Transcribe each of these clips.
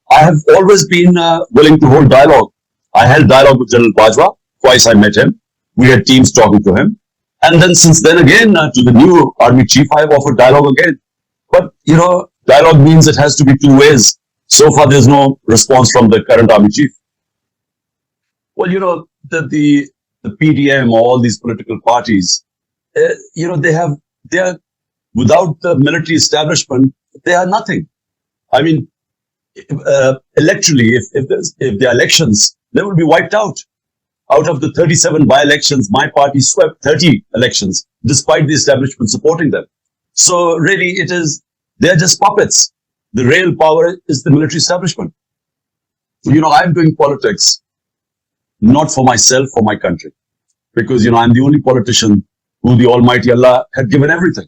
I have always been willing to hold dialogue. I held dialogue with General Bajwa. Twice I met him. We had teams talking to him. And then since then again, to the new army chief, I have offered dialogue again. But, dialogue means it has to be two ways. So far, there's no response from the current army chief. Well, the PTM, all these political parties, they are, without the military establishment, they are nothing. I mean, electorally, if there are elections, they will be wiped out. Out of the 37 by-elections, my party swept 30 elections, despite the establishment supporting them. So really, they are just puppets. The real power is the military establishment. I'm doing politics, not for myself, for my country. Because, I'm the only politician who the Almighty Allah had given everything.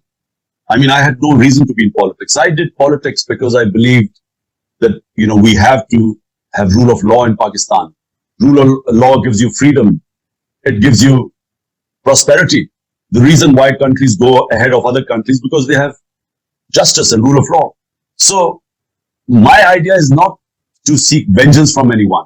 I mean, I had no reason to be in politics. I did politics because I believed that, we have to have rule of law in Pakistan. Rule of law gives you freedom. It gives you prosperity. The reason why countries go ahead of other countries because they have justice and rule of law. So my idea is not to seek vengeance from anyone.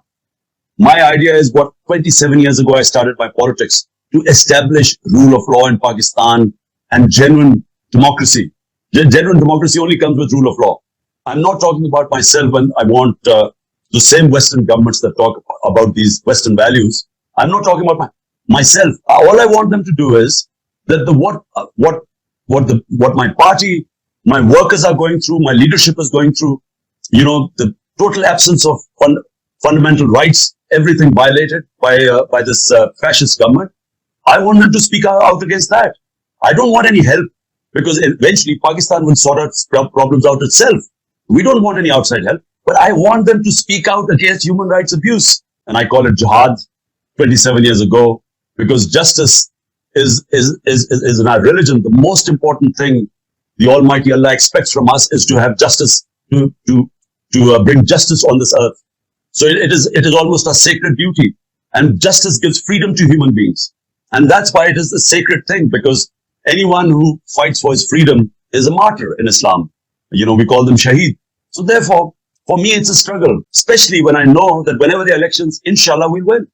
My idea is what 27 years ago I started my politics, to establish rule of law in Pakistan and genuine democracy. Genuine democracy only comes with rule of law. I'm not talking about myself when I want the same Western governments that talk about these Western values. I'm not talking about myself. All I want them to do is that what my party, my workers are going through, my leadership is going through, the total absence of fundamental rights, everything violated by this fascist government. I want them to speak out against that. I don't want any help because eventually Pakistan will sort out problems out itself. We don't want any outside help. But I want them to speak out against human rights abuse. And I call it jihad 27 years ago, because justice is in our religion. The most important thing the Almighty Allah expects from us is to have justice, to bring justice on this earth. So it is almost a sacred duty. And justice gives freedom to human beings. And that's why it is a sacred thing, because anyone who fights for his freedom is a martyr in Islam. We call them shaheed. So therefore, for me, it's a struggle, especially when I know that whenever the elections, inshallah, we'll win.